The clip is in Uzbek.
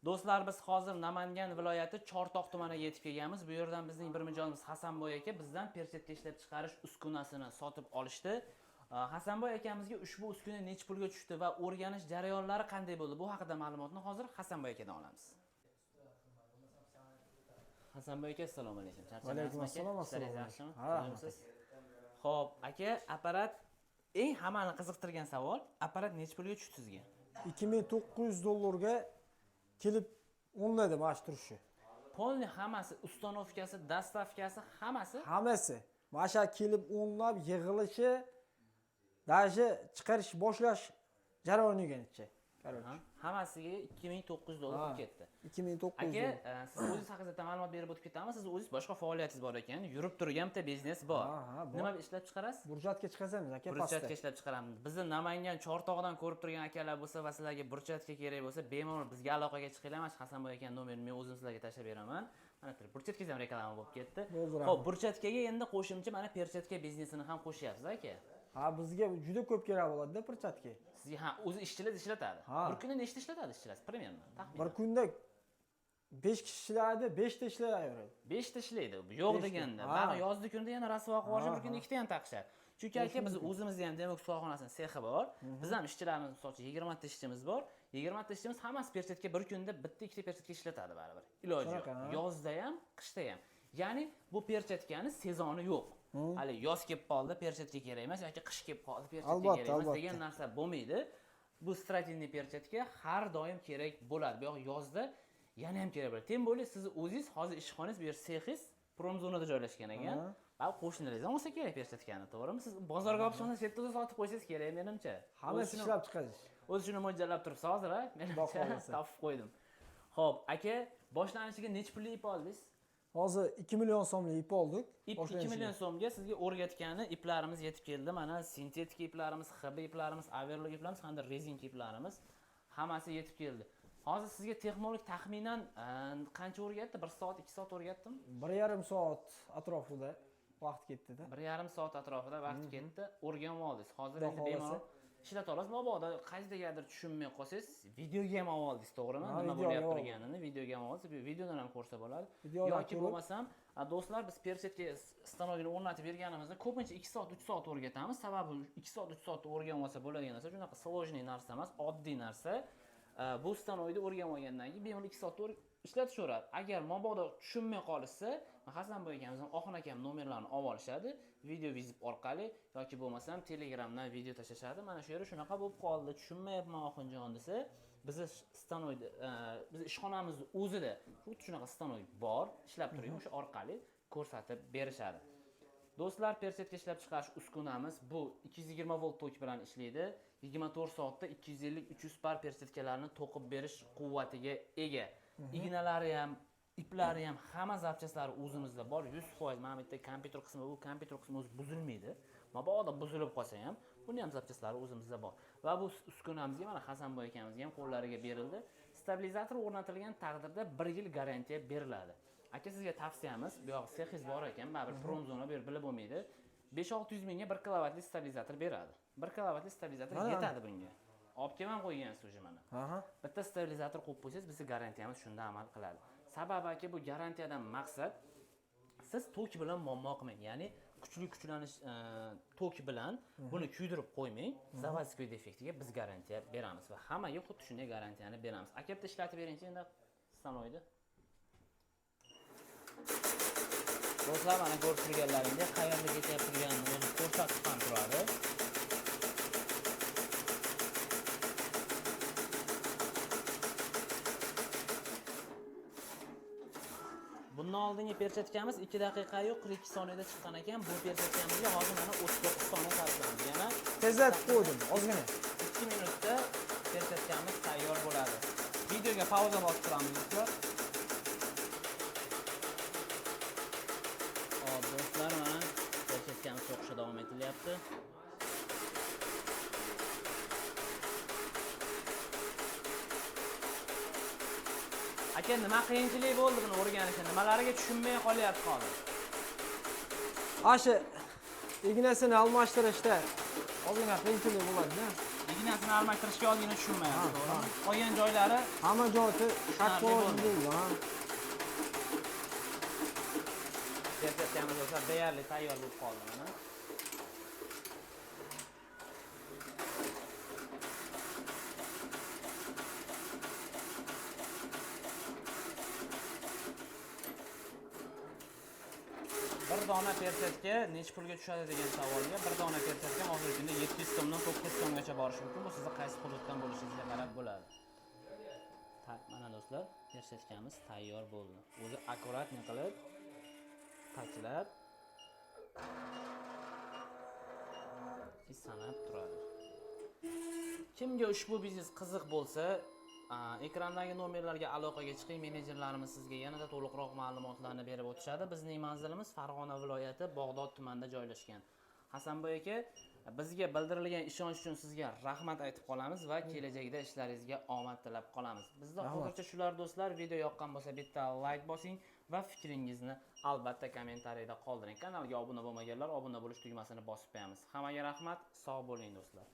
Do'stlar, biz hozir Namangan viloyati Chortoq tumaniga yetib kelganmiz. Bu yerdan bizning bir mijozimiz Hasanboy aka bizdan perchatka ishlab chiqarish uskunasini sotib olishdi. Hasanboy akamizga ushbu uskuna nech pulga tushdi va o'rganish jarayonlari qanday bo'ldi? Bu haqida ma'lumotni hozir Hasanboy akadan olamiz. Hasanboy aka, assalomu alaykum. Alaykum assalom. Yaxshimi? Xo'p, aka, apparat eng hammani qiziqtirgan savol, apparat nech pulga tushdi sizga? $2900 kelib o'nladi mana turishi. Polni hammasi, ustanovkasi, dastavkasi hammasi? Hammasi. Mana kelib o'nlab yig'ilishi, даже chiqarish boshlash jarayonigacha. Hammasiga $2900 bo'lib ketdi. 2900. Aka, siz o'zingiz haqingizda ma'lumot berib o'tib ketamiz. Siz o'zingiz boshqa faoliyatingiz bor ekan, yurib turgan bitta biznes bor. Nima ishlab chiqarasiz? Burchatka chiqazamiz aka, pastda. Burchatka ishlab chiqaramiz. Bizni Namangan Chortoqdan ko'rib turgan akalar bo'lsa va sizlarga burchatka kerak bo'lsa, bemalol bizga aloqaga chiqinglar. Mana Hasanboy aka nomerini men o'zim sizlarga tashlab beraman. Mana turib, burchatkangiz ham reklama bo'lib ketdi. Xo'p, burchatkaga endi qo'shimcha mana perchatka biznesini ham qo'shyapsiz aka. Bizga juda ko'p kerak bo'ladi-da perchatka. Sizga o'zi ishchilar ishlatadi. Bir kunda nechta ishlatadi ishchilar? Примерно, taxminan. Bir kunda 5 kishi ishlaydi, 5 ta ishlayveradi. 5 ta ishlaydi. Yo'q deganda. Mana yozda kunda yana rasvo qilib olishib, bir kunda ikkita ham taqishadi. Chunki aka biz o'zimizda ham demak sohaxonasining sexi bor. Biz ham ishchilarimiz, masalan 20 ta ishchimiz bor. 20 ta ishchimiz hammasi perchatka bir kunda bitta ikkita perchatka ishlatadi baribir. Iloji yo'q. Yozda ham, qishda ham. Ya'ni bu perchatkani sezoni yo'q. Hali yoz kelib qoldi, perchatka kerak emas yoki qish kelib qoldi, perchatka kerak emas degan narsa bo'lmaydi. Bu strategik perchatka har doim kerak bo'ladi. Bu yoq yozda yana ham kerak bo'ladi. Tem bo'li siz o'zingiz hozir ishxonangiz bu yer sexingiz promzonada joylashgan ekan. Va qo'shnilaringiz ham olsa kerak perchatkani, to'g'rimi? Siz bozorga olib chiqsangiz, chetda sotib qo'ysangiz kerak menimcha. Hammasi ishlab chiqasiz. O'zi shuni mo'ljallab turibsiz hozir, menimcha topib qo'ydim. Xo'p, aka, boshlanishiga nech pullik ip oldingiz? Hozir 2 million so'mlik ip oldik. 2 million so'mga sizga o'rgatgani iplarimiz yetib keldi. Mana sintetik iplarimiz, HB iplarimiz, Averlock iplarimiz hamda rezink iplarimiz hammasi yetib keldi. Hozir sizga texnologik taxminan qancha o'rgatdi? 1 soat, 2 soat o'rgatdim? 1,5 soat atrofida vaqt ketdi-da. 1,5 soat atrofida vaqt ketdi. O'rganib oldingiz. Hozir endi bemalol ishlata olasiz. Mabodo qaysidagidir tushunmay qolsangiz, videoga ham olib oldingiz, to'g'rimi? Nima bo'lyapti turganini videoga ham olasiz. Videodan ham ko'rsa bo'ladi. Yoki bo'lmasam, do'stlar biz perchatka stanogini o'rnatib berganimizda ko'pincha 2 soat, 3 soat o'rgatamiz. Sababi 2 soat, 3 soatda o'rganib olsa bo'ladigan narsa, shunaqa sложный narsa emas, oddiy narsa. Bu stanoyni o'rganib olgandan keyin bemalol 2 soatda ishlatishaveradi. Agar mabodo tushunmay qolsa, Hasanboy akamiz ham Oxun akam nomerlarini olib olishadi, video vizib orqali yoki bo'lmasam Telegramdan video tashlashadi. Mana shu yerda shunaqa bo'lib qoldi, tushunmayapman Oxunjon desa, bizni stanoyda, biz ishxonamizning o'zida shunaqa stanoy bor, ishlab turgan, o'sha orqali ko'rsatib berishadi. Do'stlar, perchatka ishlab chiqarish uskunamiz bu 220 volt tok bilan ishlaydi. 24 soatda 250-300 par perchatkalarni to'qib berish quvvatiga ega. Ignalari ham, iplari ham, hamma zapchastlari o'zimizda bor. 100%. Mana bu yerda kompyuter qismi, bu kompyuter qismi o'zi buzilmaydi. Mabodo buzilib qolsa ham, buni ham zapchaslari o'zimizda bor. Va bu uskunamizga mana Hasanboy akamizga ham qo'llariga berildi. Stabilizator o'rnatilgan taqdirda 1 yil garantiya beriladi. Aka, sizga tavsiyamiz, bu yoq sexingiz bor ekan, baribir promzona bu yer bilib bo'lmaydi. 5-600 mingga 1 kilovatli stabilizator beradi. 1 kilovatli stabilizator yetadi bunga. Olib kelib ham qo'ygansiz o'sha mana. Bitta stabilizator qo'yib qo'ysangiz, bizning garantiyamiz shunda amal qiladi. Sababi aka, bu garantiyadan maqsad siz tok bilan muammo qilmang. Ya'ni kuchlanish tok bilan buni kuydirib qo'ymang. Zavodskiy defektiga biz garantiya beramiz va hammaga xuddi shunday garantiyani beramiz. Aka, bitta ishlatib bering endi stanoyni. Do'stlar, mana ko'rib turganlaringdek qayerda ketib turganini o'zi ko'rsatib ham turadi. Bundan oldingi perchatkamiz 2 daqiqa yo'q 42 soniyada chiqqan ekan. Bu perchatkamizga hozir mana 39 soniya sarflaymiz. Yana tezlatib qo'ydim, ozgina. 2 minutda perchatkamiz tayyor bo'ladi. Videoga pauza bosib turamiz do'stlar. Do'stlar, mana perchatkamiz o'qishda davom etilyapti. Aka, nima qiyinchilik bo'ldi buni o'rganishda? Nimalariga tushunmay qolyapti hozir? Asha ignasini almashtirishda ozgina qiyinchilik bo'ladi-da. Ignasini almashtirishga ozgina tushunmayapti, Ha, to'g'rimi? Qolgan joylari hamma joyi shakkolat bo'ldi. deydi, ha. Versiyamiz do'stlar deyarli tayyor bo'lib qoldi mana. Bir dona persatga necha pulga tushadi degan savolga, bir dona persatga hozirgi kunda 700 so'mdan 900 so'mgacha borishi mumkin. Bu sizning qaysi hududdan bo'lishingizga qarab bo'ladi. Mana do'stlar, persatkamiz tayyor bo'ldi. O'zi akkuratni qilib tachlab sanab turadi. Kimga ushbu biznes qiziq bo'lsa, ekrandagi nomerlarga aloqaga chiqing, menejerlarimiz sizga yanada to'liqroq ma'lumotlarni berib o'tishadi. Bizning manzilimiz Farg'ona viloyati Bog'dod tumanida joylashgan. Hasanboy aka, bizga bildirilgan ishonch uchun sizga rahmat aytib qolamiz va kelajakda ishlaringizga omad tilab qolamiz. Bizda hozircha shular do'stlar, video yoqqan bo'lsa bitta like bosing va fikringizni albatta kommentariyada qoldiring. Kanalga obuna bo'lmaganlar obuna bo'lish tugmasini bosib qo'yamiz. Hammaga rahmat, sog' bo'ling do'stlar.